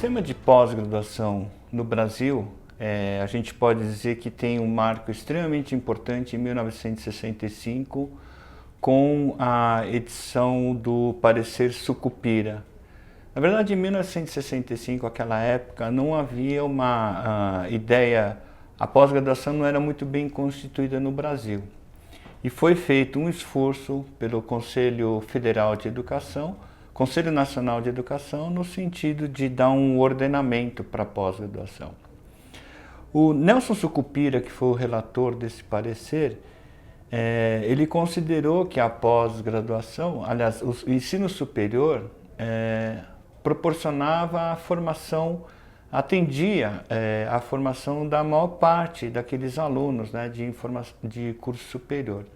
sistema de pós-graduação no Brasil, a gente pode dizer que tem um marco extremamente importante em 1965, com a edição do Parecer Sucupira. Na verdade, em 1965, aquela época, não havia uma ideia, a pós-graduação não era muito bem constituída no Brasil. E foi feito um esforço pelo Conselho Federal de Educação, Conselho Nacional de Educação, no sentido de dar um ordenamento para a pós-graduação. O Nelson Sucupira, que foi o relator desse parecer, ele considerou que a pós-graduação, aliás, o ensino superior, proporcionava a formação, atendia a formação da maior parte daqueles alunos, né, de curso superior.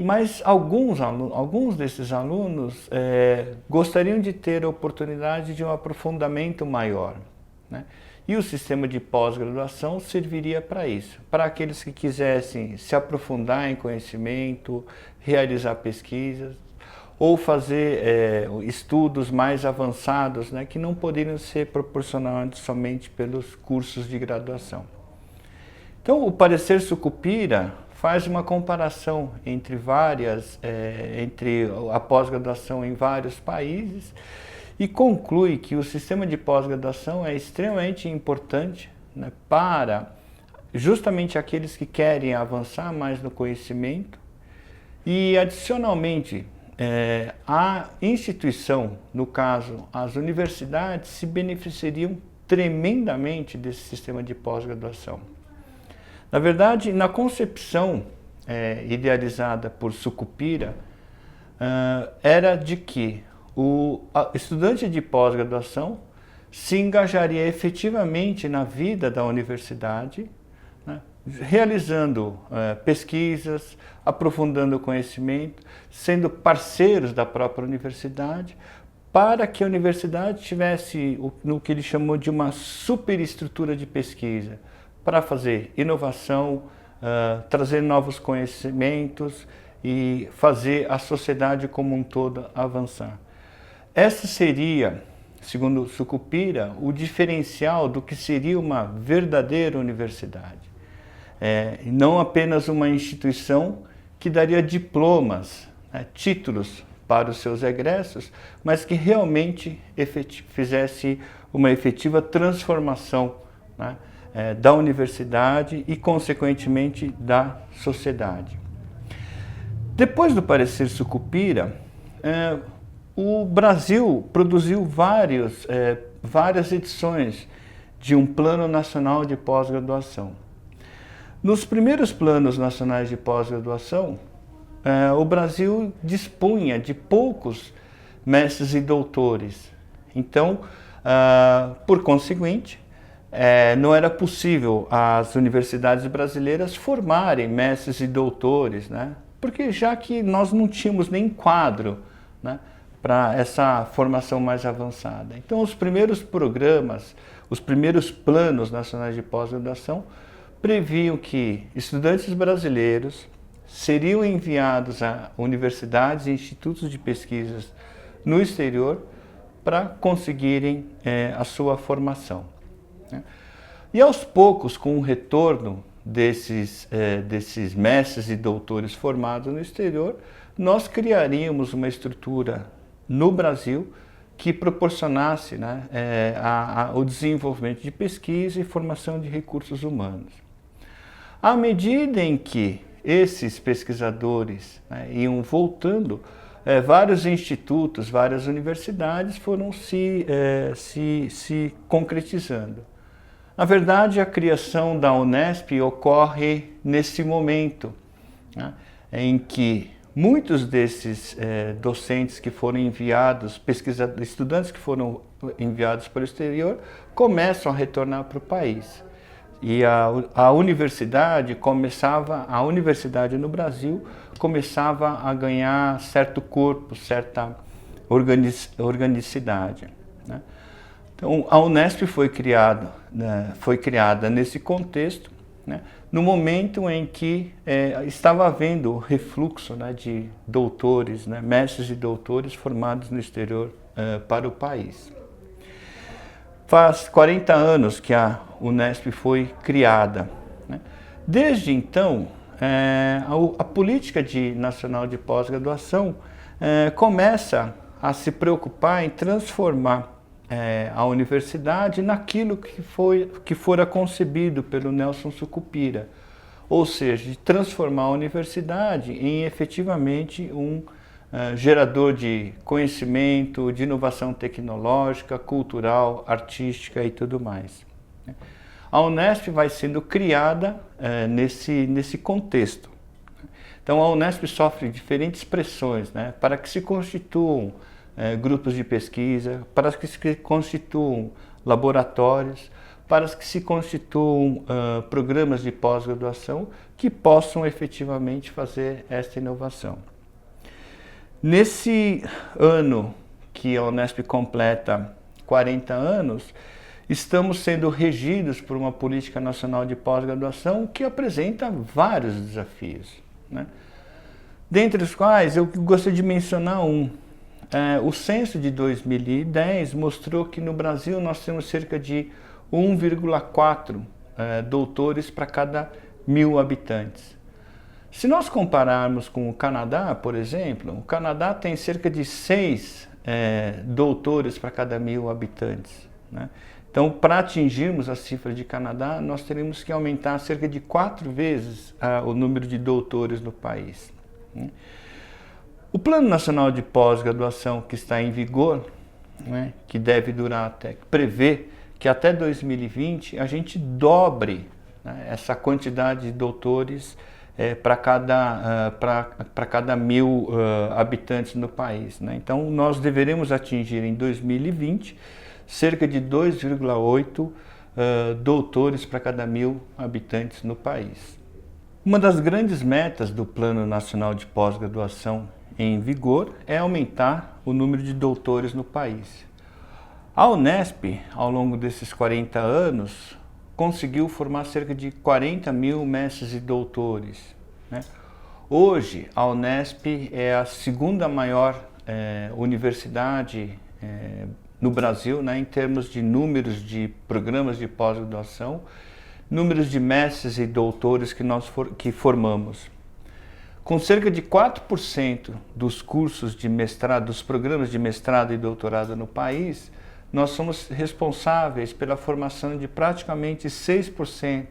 Mas alguns desses alunos gostariam de ter a oportunidade de um aprofundamento maior, né? E o sistema de pós-graduação serviria para isso, para aqueles que quisessem se aprofundar em conhecimento, realizar pesquisas, ou fazer estudos mais avançados, né, que não poderiam ser proporcionados somente pelos cursos de graduação. Então, o Parecer Sucupira faz uma comparação entre entre a pós-graduação em vários países e conclui que o sistema de pós-graduação é extremamente importante, né, para justamente aqueles que querem avançar mais no conhecimento e, adicionalmente, a instituição, no caso as universidades, se beneficiariam tremendamente desse sistema de pós-graduação. Na verdade, na concepção idealizada por Sucupira, era de que o estudante de pós-graduação se engajaria efetivamente na vida da universidade, né, realizando pesquisas, aprofundando o conhecimento, sendo parceiros da própria universidade, para que a universidade tivesse no que ele chamou de uma superestrutura de pesquisa, para fazer inovação, trazer novos conhecimentos e fazer a sociedade como um todo avançar. Essa seria, segundo Sucupira, o diferencial do que seria uma verdadeira universidade. Não apenas uma instituição que daria diplomas, né, títulos para os seus egressos, mas que realmente fizesse uma efetiva transformação, né, da universidade e, consequentemente, da sociedade. Depois do Parecer Sucupira, o Brasil produziu várias edições de um Plano Nacional de Pós-Graduação. Nos primeiros planos nacionais de pós-graduação, o Brasil dispunha de poucos mestres e doutores. Então, por conseguinte, não era possível as universidades brasileiras formarem mestres e doutores, né? Porque já que nós não tínhamos nem quadro, né, para essa formação mais avançada. Então, os primeiros programas, os primeiros planos nacionais de pós-graduação previam que estudantes brasileiros seriam enviados a universidades e institutos de pesquisas no exterior para conseguirem a sua formação. E aos poucos, com o retorno desses mestres e doutores formados no exterior, nós criaríamos uma estrutura no Brasil que proporcionasse, né, o desenvolvimento de pesquisa e formação de recursos humanos. À medida em que esses pesquisadores, né, iam voltando, vários institutos, várias universidades foram se concretizando. Na verdade, a criação da Unesp ocorre nesse momento, né, em que muitos desses docentes que foram enviados, estudantes que foram enviados para o exterior, começam a retornar para o país. E a universidade no Brasil começava a ganhar certo corpo, certa organicidade, né? Então, a Unesp foi criada nesse contexto, né, no momento em que estava havendo refluxo, né, de doutores, né, mestres e doutores formados no exterior para o país. Faz 40 anos que a Unesp foi criada, né? Desde então, a política nacional de pós-graduação começa a se preocupar em transformar a universidade naquilo que fora concebido pelo Nelson Sucupira, ou seja, de transformar a universidade em efetivamente um gerador de conhecimento, de inovação tecnológica, cultural, artística e tudo mais. A Unesp vai sendo criada nesse contexto. Então a Unesp sofre diferentes pressões, né, para que se constituam grupos de pesquisa, para que se constituam laboratórios, para que se constituam programas de pós-graduação que possam efetivamente fazer esta inovação. Nesse ano que a Unesp completa 40 anos, estamos sendo regidos por uma política nacional de pós-graduação que apresenta vários desafios, né? Dentre os quais eu gostaria de mencionar um. O censo de 2010 mostrou que no Brasil nós temos cerca de 1,4 doutores para cada 1.000 habitantes. Se nós compararmos com o Canadá, por exemplo, o Canadá tem cerca de 6 doutores para cada 1.000 habitantes, né? Então, para atingirmos a cifra de Canadá, nós teremos que aumentar cerca de 4 vezes o número de doutores no país, né? O Plano Nacional de Pós-Graduação que está em vigor, né, que deve durar prevê que até 2020 a gente dobre, né, essa quantidade de doutores para cada 1.000 habitantes no país, né? Então, nós deveremos atingir em 2020 cerca de 2,8 doutores para cada 1.000 habitantes no país. Uma das grandes metas do Plano Nacional de Pós-Graduação em vigor é aumentar o número de doutores no país. A Unesp, ao longo desses 40 anos, conseguiu formar cerca de 40.000 mestres e doutores, né? Hoje, a Unesp é a segunda maior universidade no Brasil, né, em termos de números de programas de pós-graduação, números de mestres e doutores que formamos. Com cerca de 4% dos cursos de mestrado, dos programas de mestrado e doutorado no país, nós somos responsáveis pela formação de praticamente 6%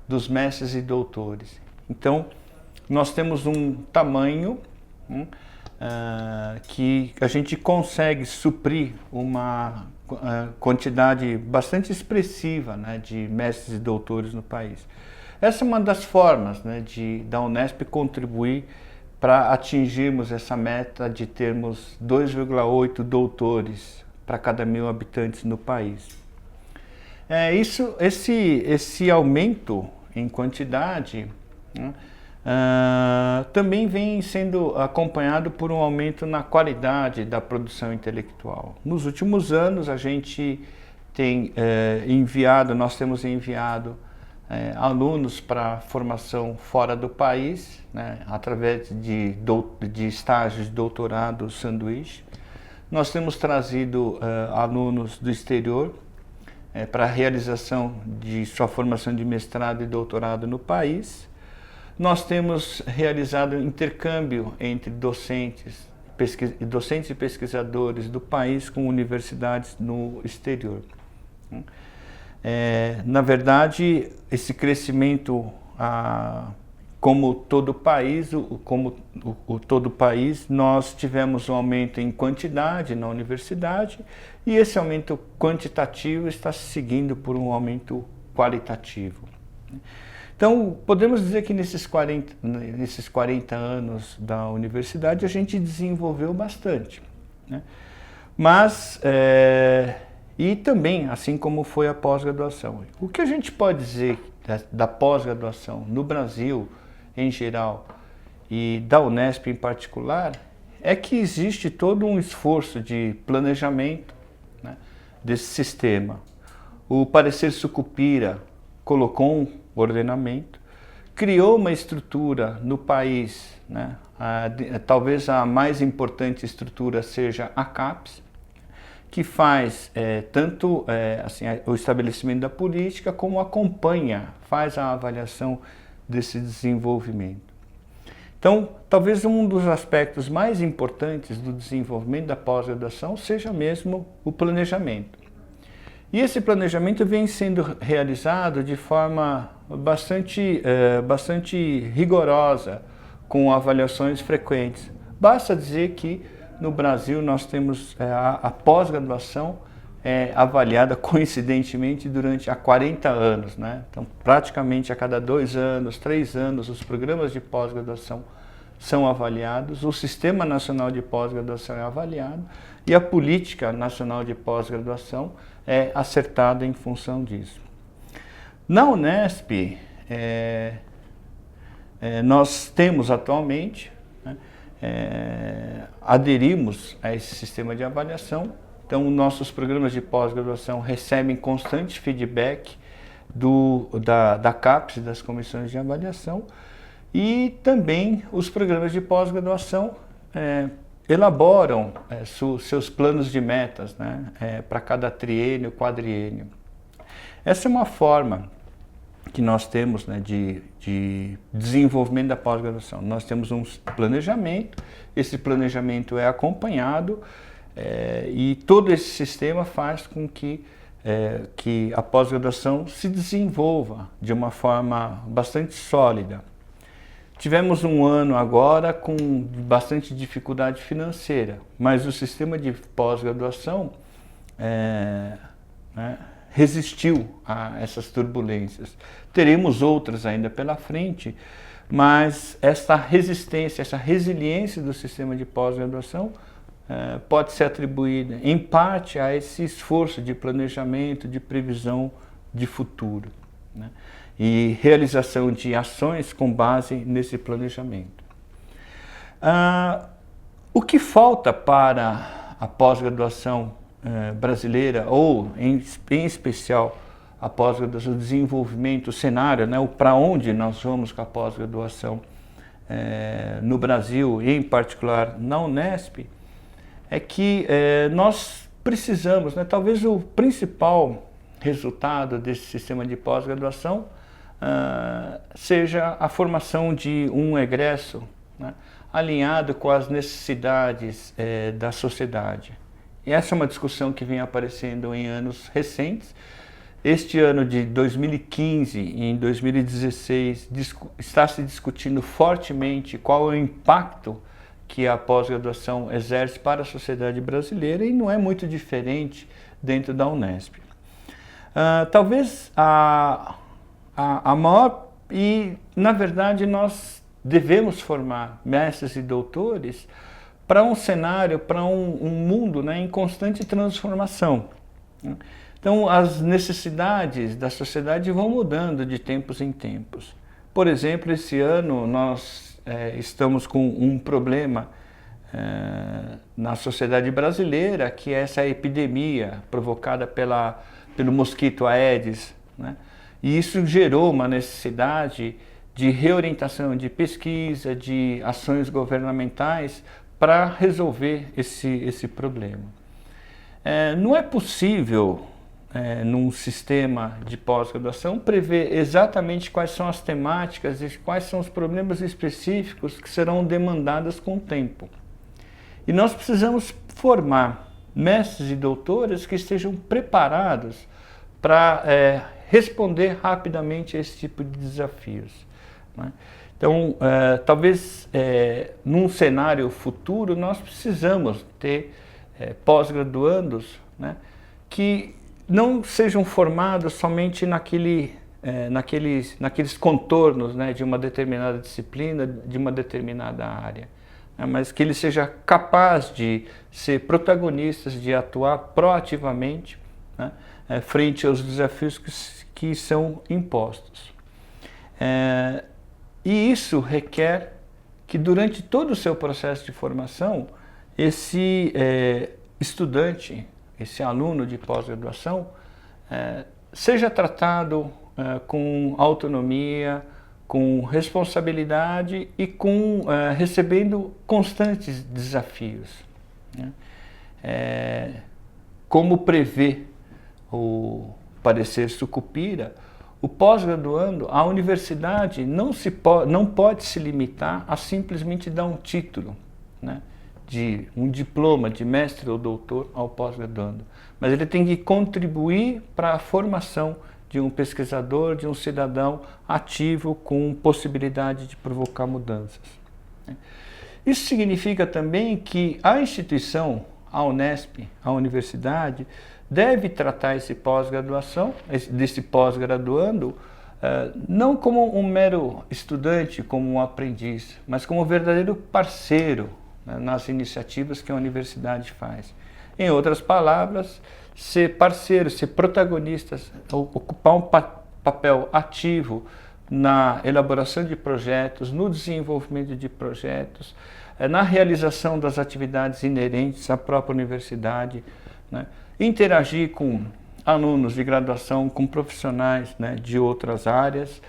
dos mestres e doutores. Então, nós temos um tamanho que a gente consegue suprir uma quantidade bastante expressiva, né, de mestres e doutores no país. Essa é uma das formas, né, da Unesp contribuir para atingirmos essa meta de termos 2,8 doutores para cada 1.000 habitantes no país. Esse aumento em quantidade, né, também vem sendo acompanhado por um aumento na qualidade da produção intelectual. Nos últimos anos a gente tem nós temos enviado alunos para formação fora do país, né, através de estágios de doutorado sanduíche. Nós temos trazido alunos do exterior para a realização de sua formação de mestrado e doutorado no país. Nós temos realizado intercâmbio entre docentes e pesquisadores do país com universidades no exterior. Na verdade, esse crescimento, como todo país, nós tivemos um aumento em quantidade na universidade e esse aumento quantitativo está se seguindo por um aumento qualitativo. Então, podemos dizer que nesses 40 anos da universidade a gente desenvolveu bastante, né? Mas e também, assim como foi a pós-graduação. O que a gente pode dizer da pós-graduação no Brasil em geral e da Unesp em particular é que existe todo um esforço de planejamento, né, desse sistema. O parecer Sucupira colocou um ordenamento, criou uma estrutura no país, né, talvez a mais importante estrutura seja a CAPES, que faz tanto assim, o estabelecimento da política, como acompanha, faz a avaliação desse desenvolvimento. Então, talvez um dos aspectos mais importantes do desenvolvimento da pós-graduação seja mesmo o planejamento. E esse planejamento vem sendo realizado de forma bastante rigorosa, com avaliações frequentes. Basta dizer que no Brasil nós temos a pós-graduação avaliada coincidentemente há 40 anos, né? Então, praticamente a cada 2 anos, 3 anos, os programas de pós-graduação são avaliados, o Sistema Nacional de Pós-Graduação é avaliado e a Política Nacional de Pós-Graduação é acertada em função disso. Na Unesp, nós temos atualmente, né, aderimos a esse sistema de avaliação. Então, nossos programas de pós-graduação recebem constante feedback da CAPES, das comissões de avaliação, e também os programas de pós-graduação elaboram seus planos de metas, né, para cada triênio, quadriênio. Essa é uma forma que nós temos, né, de desenvolvimento da pós-graduação. Nós temos um planejamento, esse planejamento é acompanhado e todo esse sistema faz com que a pós-graduação se desenvolva de uma forma bastante sólida. Tivemos um ano agora com bastante dificuldade financeira, mas o sistema de pós-graduação resistiu a essas turbulências. Teremos outras ainda pela frente, mas essa resistência, essa resiliência do sistema de pós-graduação pode ser atribuída em parte a esse esforço de planejamento, de previsão de futuro, né? E realização de ações com base nesse planejamento. O que falta para a pós-graduação brasileira, ou em especial a pós-graduação, o desenvolvimento, o cenário, né, o para onde nós vamos com a pós-graduação no Brasil e em particular na Unesp, é que nós precisamos, né, talvez o principal resultado desse sistema de pós-graduação seja a formação de um egresso, né, alinhado com as necessidades da sociedade. E essa é uma discussão que vem aparecendo em anos recentes. Este ano de 2015 e em 2016 está se discutindo fortemente qual é o impacto que a pós-graduação exerce para a sociedade brasileira, e não é muito diferente dentro da Unesp. Talvez a maior, e na verdade nós devemos formar mestres e doutores para um cenário, para um mundo, né, em constante transformação, né? Então, as necessidades da sociedade vão mudando de tempos em tempos. Por exemplo, esse ano nós estamos com um problema na sociedade brasileira, que é essa epidemia provocada pelo mosquito Aedes, né? E isso gerou uma necessidade de reorientação de pesquisa, de ações governamentais para resolver esse problema. Não é possível, num sistema de pós-graduação, prever exatamente quais são as temáticas e quais são os problemas específicos que serão demandados com o tempo. E nós precisamos formar mestres e doutores que estejam preparados para responder rapidamente a esse tipo de desafios, né? Então, talvez num cenário futuro nós precisamos ter pós-graduandos, né, que não sejam formados somente naqueles contornos, né, de uma determinada disciplina, de uma determinada área, né, mas que ele seja capaz de ser protagonistas, de atuar proativamente, né, frente aos desafios que são impostos. E isso requer que durante todo o seu processo de formação, esse estudante, esse aluno de pós-graduação, seja tratado com autonomia, com responsabilidade e recebendo constantes desafios, né? como prevê o parecer Sucupira, o pós-graduando, a universidade não pode se limitar a simplesmente dar um título, né, de um diploma de mestre ou doutor ao pós-graduando, mas ele tem que contribuir para a formação de um pesquisador, de um cidadão ativo com possibilidade de provocar mudanças. Isso significa também que a instituição, a Unesp, a universidade, deve tratar esse pós-graduação, desse pós-graduando, não como um mero estudante, como um aprendiz, mas como um verdadeiro parceiro, né, nas iniciativas que a universidade faz. Em outras palavras, ser parceiro, ser protagonista, ocupar um papel ativo na elaboração de projetos, no desenvolvimento de projetos, na realização das atividades inerentes à própria universidade, né? Interagir com alunos de graduação, com profissionais, né, de outras áreas,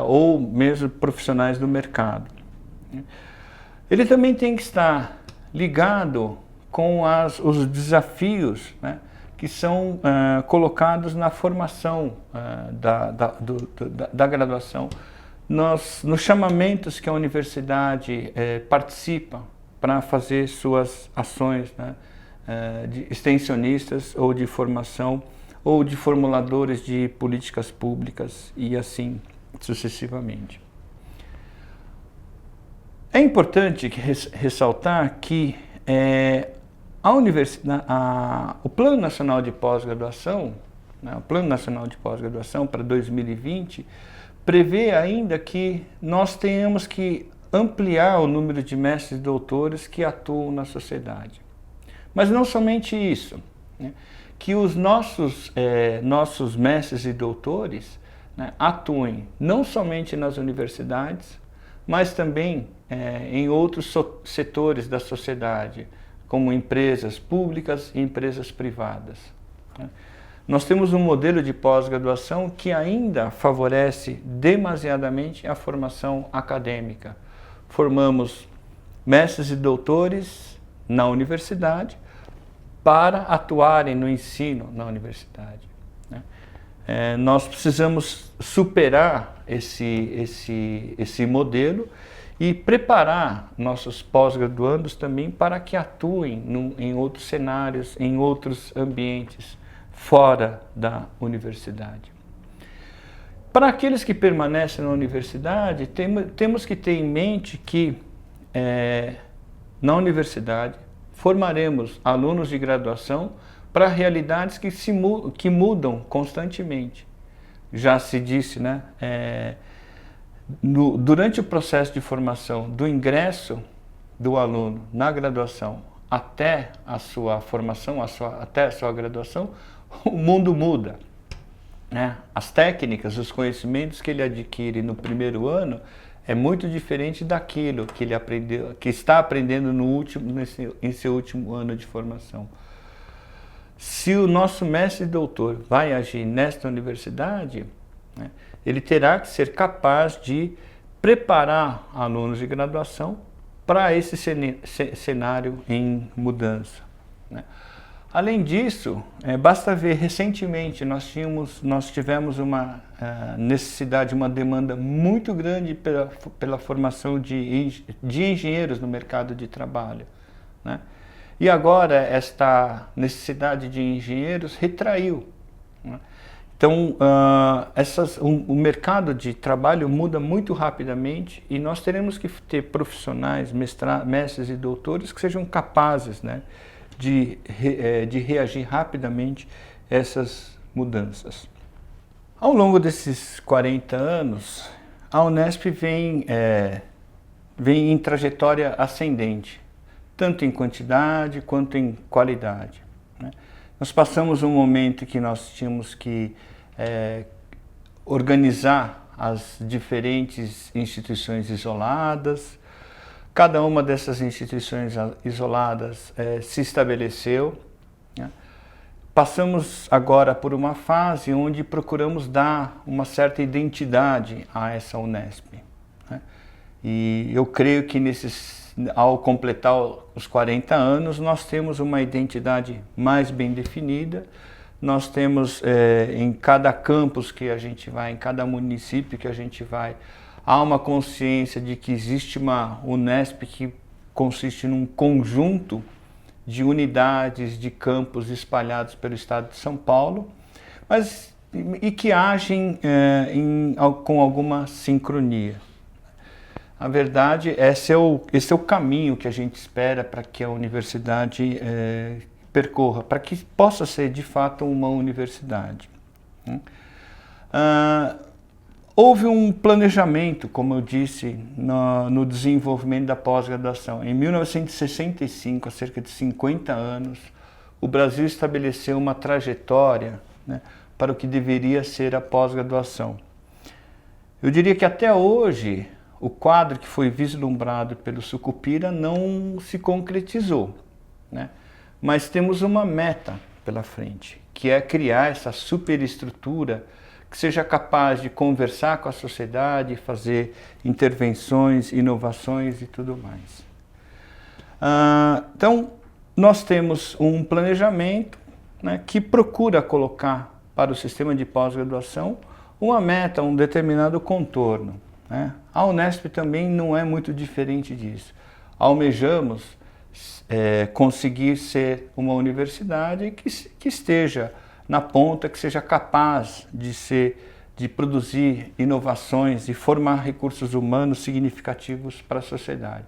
ou mesmo profissionais do mercado. Ele também tem que estar ligado com os desafios, né, que são colocados na formação da graduação, nos chamamentos que a universidade participa para fazer suas ações, né, de extensionistas ou de formação ou de formuladores de políticas públicas e assim sucessivamente. É importante ressaltar que o Plano Nacional de Pós-Graduação, né, o Plano Nacional de Pós-Graduação para 2020, prevê ainda que nós tenhamos que ampliar o número de mestres e doutores que atuam na sociedade. Mas não somente isso, né, que os nossos mestres e doutores, né, atuem não somente nas universidades, mas também em outros setores da sociedade, como empresas públicas e empresas privadas. Nós temos um modelo de pós-graduação que ainda favorece demasiadamente a formação acadêmica. Formamos mestres e doutores na universidade para atuarem no ensino na universidade. Nós precisamos superar esse modelo e preparar nossos pós-graduandos também para que atuem em outros cenários, em outros ambientes, fora da universidade. Para aqueles que permanecem na universidade, temos que ter em mente que na universidade formaremos alunos de graduação para realidades que mudam constantemente. Já se disse, né? Durante o processo de formação, do ingresso do aluno na graduação até a sua formação, até a sua graduação, o mundo muda, né? As técnicas, os conhecimentos que ele adquire no primeiro ano é muito diferente daquilo que ele aprendeu, que está aprendendo em seu último ano de formação. Se o nosso mestre e doutor vai agir nesta universidade, né, ele terá que ser capaz de preparar alunos de graduação para esse cenário em mudança, né? Além disso, basta ver, recentemente nós tivemos uma necessidade, uma demanda muito grande pela formação de engenheiros no mercado de trabalho, né? E agora esta necessidade de engenheiros retraiu, né? Então, o mercado de trabalho muda muito rapidamente e nós teremos que ter profissionais, mestres e doutores que sejam capazes, né, de reagir rapidamente a essas mudanças. Ao longo desses 40 anos, a Unesp vem em trajetória ascendente, tanto em quantidade quanto em qualidade, né? Nós passamos um momento que nós tínhamos que organizar as diferentes instituições isoladas. Cada uma dessas instituições isoladas se estabeleceu, né? Passamos agora por uma fase onde procuramos dar uma certa identidade a essa Unesp, né? E eu creio que ao completar os 40 anos, nós temos uma identidade mais bem definida. Nós temos em cada campus que a gente vai, em cada município que a gente vai, há uma consciência de que existe uma Unesp que consiste num conjunto de unidades de campus espalhados pelo estado de São Paulo, mas e que agem com alguma sincronia. Na verdade, esse é o caminho que a gente espera para que a universidade percorra, para que possa ser de fato uma universidade. Houve um planejamento, como eu disse, no desenvolvimento da pós-graduação. Em 1965, há cerca de 50 anos, o Brasil estabeleceu uma trajetória, né, para o que deveria ser a pós-graduação. Eu diria que até hoje, o quadro que foi vislumbrado pelo Sucupira não se concretizou, né? Mas temos uma meta pela frente, que é criar essa superestrutura que seja capaz de conversar com a sociedade, fazer intervenções, inovações e tudo mais. Então, nós temos um planejamento, né, que procura colocar para o sistema de pós-graduação uma meta, um determinado contorno, né? A Unesp também não é muito diferente disso. Almejamos conseguir ser uma universidade que esteja na ponta, que seja capaz de produzir inovações e formar recursos humanos significativos para a sociedade.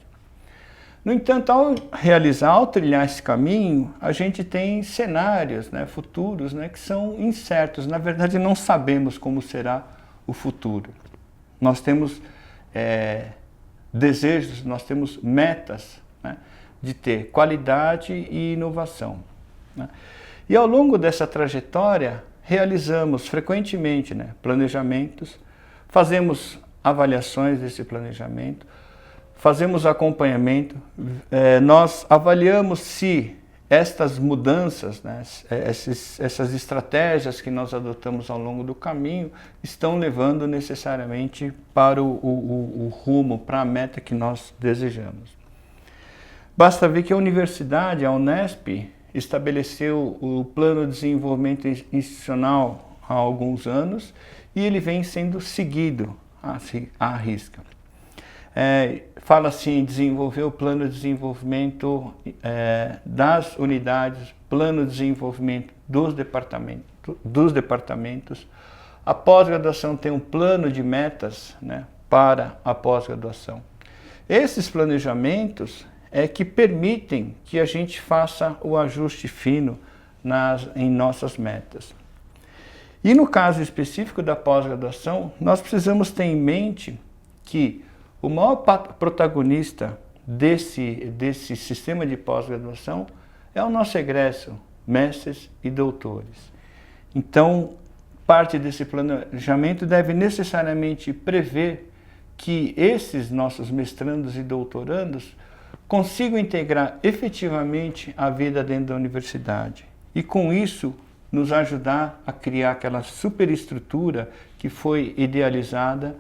No entanto, ao trilhar esse caminho, a gente tem cenários, né, futuros, né, que são incertos. Na verdade, não sabemos como será o futuro. Nós temos desejos, nós temos metas, né, de ter qualidade e inovação, né? E ao longo dessa trajetória, realizamos frequentemente, né, planejamentos, fazemos avaliações desse planejamento, fazemos acompanhamento, nós avaliamos se estas mudanças, né, essas estratégias que nós adotamos ao longo do caminho estão levando necessariamente para o rumo, para a meta que nós desejamos. Basta ver que a universidade, a Unesp, estabeleceu o plano de desenvolvimento institucional há alguns anos e ele vem sendo seguido à risca. Fala-se em desenvolver o plano de desenvolvimento das unidades, plano de desenvolvimento dos departamentos. A pós-graduação tem um plano de metas, né, para a pós-graduação. Esses planejamentos que permitem que a gente faça o ajuste fino em nossas metas. E no caso específico da pós-graduação, nós precisamos ter em mente que o maior protagonista desse sistema de pós-graduação é o nosso egresso, mestres e doutores. Então, parte desse planejamento deve necessariamente prever que esses nossos mestrandos e doutorandos consigam integrar efetivamente a vida dentro da universidade e, com isso, nos ajudar a criar aquela superestrutura que foi idealizada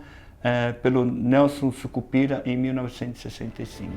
pelo Nelson Sucupira em 1965.